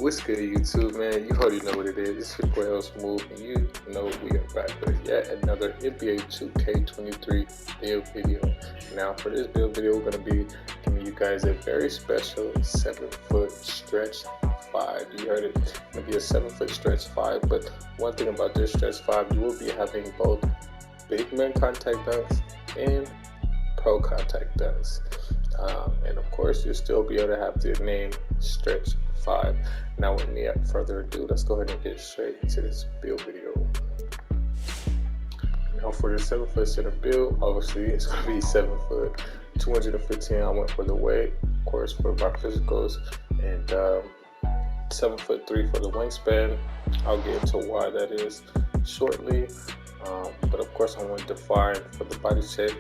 What's good, YouTube, man? You already know what it is. It's your boy El Smooth, and you know we are back with yet another NBA 2K23 build video. Now, for this build video, we're going to be giving you guys a very special 7-foot stretch 5. You heard it. It's going to be a 7-foot stretch 5, but one thing about this stretch 5, you will be having both big man contact dunks and pro contact dunks. And of course, you'll still be able to have the name stretch 5. Now, without further ado, let's go ahead and get straight into this build video. Now, for the 7-foot center build, obviously it's going to be 7 foot, 215. I went for the weight, of course, for my physicals, and 7'3" for the wingspan. I'll get into why that is shortly. But of course, I want to define for the body shape.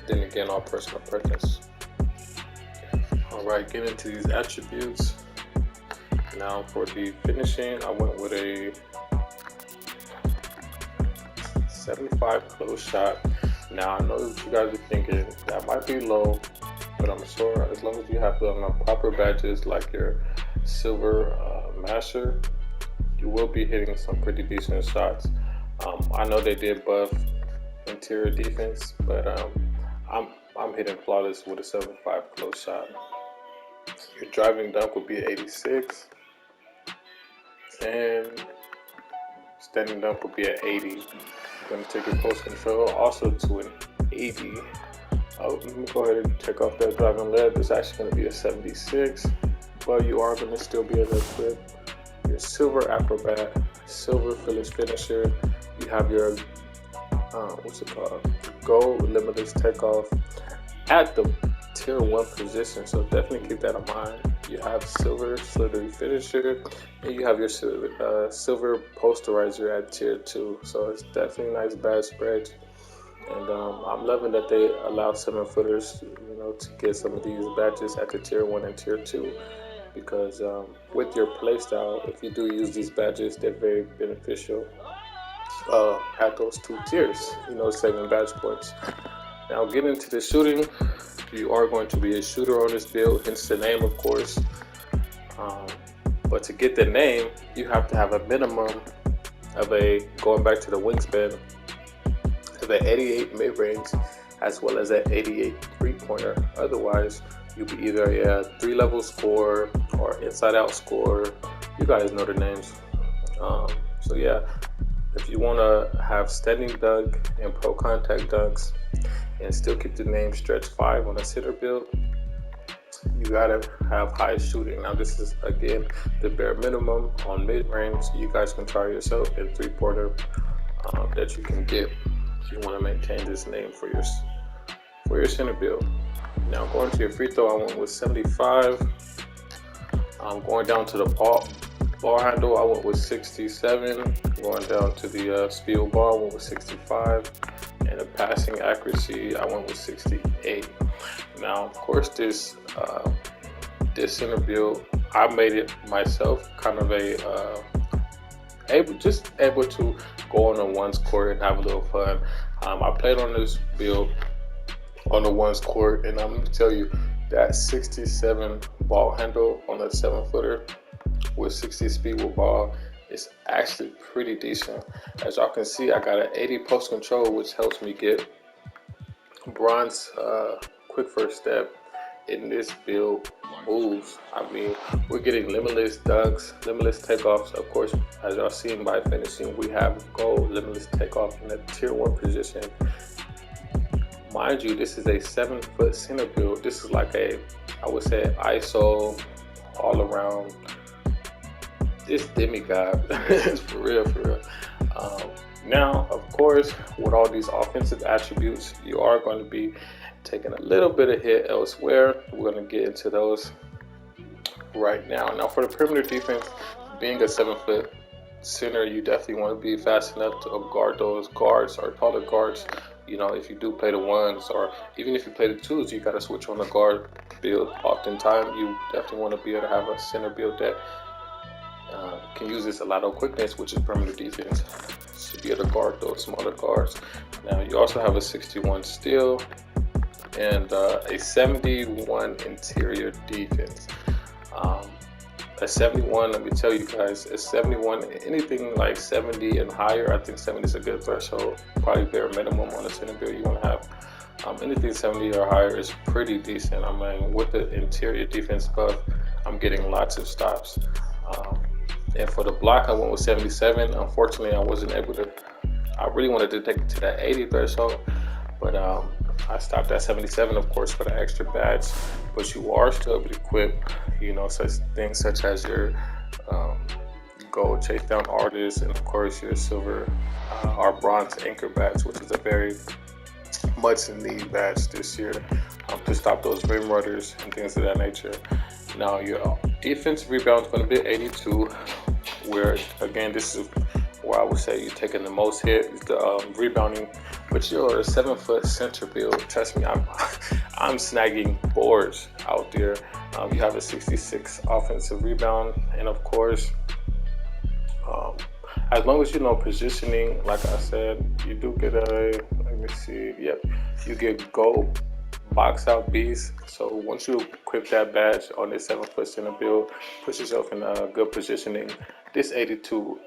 Then again, all personal preference. Alright, get into these attributes. Now for the finishing, I went with a 75 close shot. Now I know that you guys are thinking that might be low, but I'm sure as long as you have the proper badges like your silver master, you will be hitting some pretty decent shots. I know they did buff interior defense, but I'm hitting flawless with a 75 close shot. Your driving dunk will be 86, and standing dunk will be at 80. You're going to take your post control also to an 80. Let me go ahead and check off that driving leb. It's actually going to be a 76, but you are going to still be able to equip your silver acrobat, silver finisher. You have your gold limitless takeoff at the tier 1 position, so definitely keep that in mind. You have silver slithery finisher, and you have your silver posterizer at tier 2, so it's definitely a nice badge spread. And I'm loving that they allow 7-footers, to get some of these badges at the tier 1 and tier 2, because with your playstyle, if you do use these badges, they're very beneficial at those 2 tiers, saving badge points. Now, getting into the shooting, you are going to be a shooter on this build, hence the name, of course. But to get the name, you have to have a minimum of going back to the wingspan, of an 88 mid-range, as well as an 88 three-pointer. Otherwise, you'll be either a 3-level scorer or inside-out scorer. You guys know the names. So yeah, if you want to have standing dunk and pro contact dunks, and still keep the name stretch 5 on a center build, you gotta have high shooting. Now this is again the bare minimum on mid-range. You guys can try yourself in 3-pointer that you can get if you want to maintain this name for your center build. Now going to your free throw, I went with 75. Going down to the ball handle, I went with 67. Going down to the steal ball, I went with 65. And the passing accuracy, I went with 68. Now, of course, this center build, I made it myself, kind of able to go on the ones court and have a little fun. I played on this build on the ones court, and I'm gonna tell you that 67 ball handle on a 7-footer with 60 speed with ball is actually pretty decent. As y'all can see, I got an 80 post control, which helps me get bronze quick first step in this build moves. I mean, we're getting limitless dunks, limitless takeoffs. Of course, as y'all seen by finishing, we have gold limitless takeoff in the tier 1 position. Mind you, this is a 7-foot center build. This is like I would say, ISO all around. This demigod is for real. Now, of course, with all these offensive attributes, you are going to be taking a little bit of hit elsewhere. We're going to get into those right now. Now, for the perimeter defense, being a 7-foot center, you definitely want to be fast enough to guard those guards or taller guards. If you do play the ones, or even if you play the twos, you got to switch on the guard build. Oftentimes, you definitely want to be able to have a center build that can use this Alato quickness, which is perimeter defense, to be able to guard those smaller guards. Now you also have a 61 steal and a 71 interior defense. a 71, let me tell you guys, a 71, anything like 70 and higher, I think 70 is a good threshold, probably bare minimum on a center build you want to have. Anything 70 or higher is pretty decent. I mean, with the interior defense buff, I'm getting lots of stops. And for the block, I went with 77. Unfortunately, I wasn't able to, I really wanted to take it to that 80 threshold, but I stopped at 77, of course, for the extra badge. But you are still able to equip, you know, such things such as your gold chase down artist, and of course your silver or bronze anchor badge, which is a very much in need badge this year to stop those rim runners and things of that nature. Now your defensive rebound is going to be 82, where again this is where I would say you're taking the most hit is the rebounding. But you're a 7-foot center build. Trust me, I'm snagging boards out there. You have a 66 offensive rebound, and of course, as long as you know positioning, like I said, you do get a, let me see, yep, you get gold box out beast. So once you equip that badge on this 7-foot center build, put yourself in a good positioning. This 82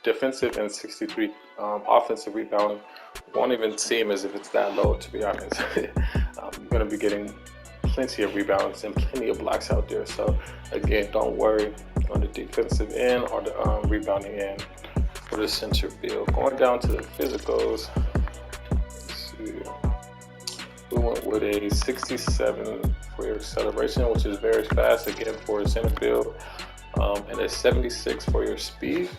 defensive and 63 offensive rebound won't even seem as if it's that low, to be honest. You're going to be getting plenty of rebounds and plenty of blocks out there. So again, don't worry on the defensive end or the rebounding end for the center build. Going down to the physicals, let's see. We went with a 67 for your acceleration, which is very fast again for a center build, and a 76 for your speed.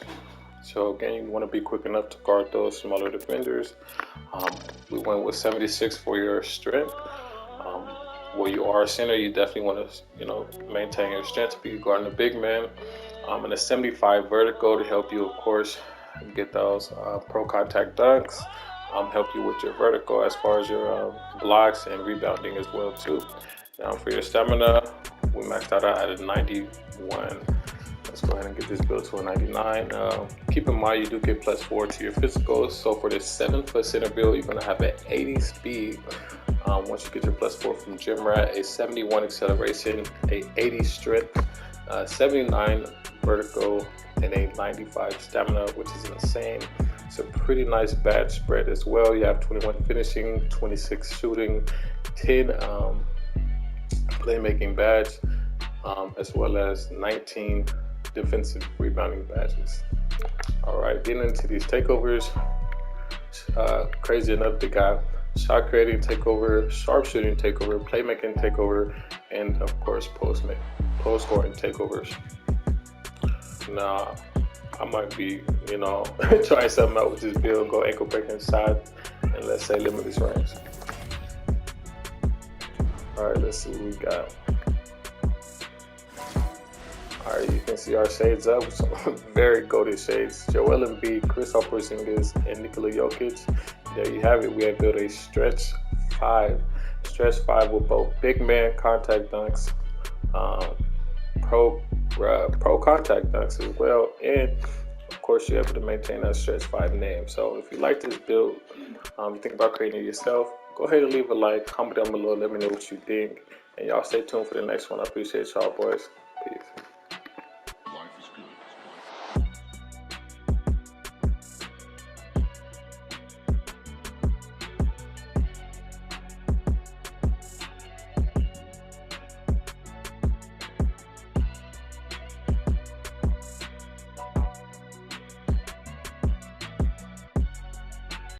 So again, you want to be quick enough to guard those smaller defenders. We went with 76 for your strength. Where you are a center, you definitely want to, you know, maintain your strength to be guarding a big man. And a 75 vertical to help you, of course, get those pro contact dunks. Help you with your vertical as far as your blocks and rebounding as well too. Now for your stamina, we maxed that out at a 91. Let's go ahead and get this build to a 99. Keep in mind you do get +4 to your physicals. So for this 7-foot center build, you're gonna have an 80 speed. Once you get your +4 from Gym Rat, a 71 acceleration, a 80 strength, 79 vertical, and a 95 stamina, which is insane. It's a pretty nice badge spread as well. You have 21 finishing, 26 shooting, 10 playmaking badge, as well as 19 defensive rebounding badges. All right, getting into these takeovers. Crazy enough, they got shot creating takeover, sharpshooting takeover, playmaking takeover, and of course post scoring takeovers. Now, I might be, you know, trying something out with this build, go ankle break inside, and let's say limitless range. All right, let's see what we got. All right, you can see our shades up, some very goated shades. Joel Embiid, Kristaps Porzingis, and Nikola Jokic. There you have it. We have built a stretch 5 with both big man contact dunks, pro contact dunks as well, and of course you're able to maintain that stretch 5 name. So if you like this build, you think about creating it yourself, go ahead and leave a like, comment down below, let me know what you think, and y'all stay tuned for the next one. I appreciate y'all, boys. Peace.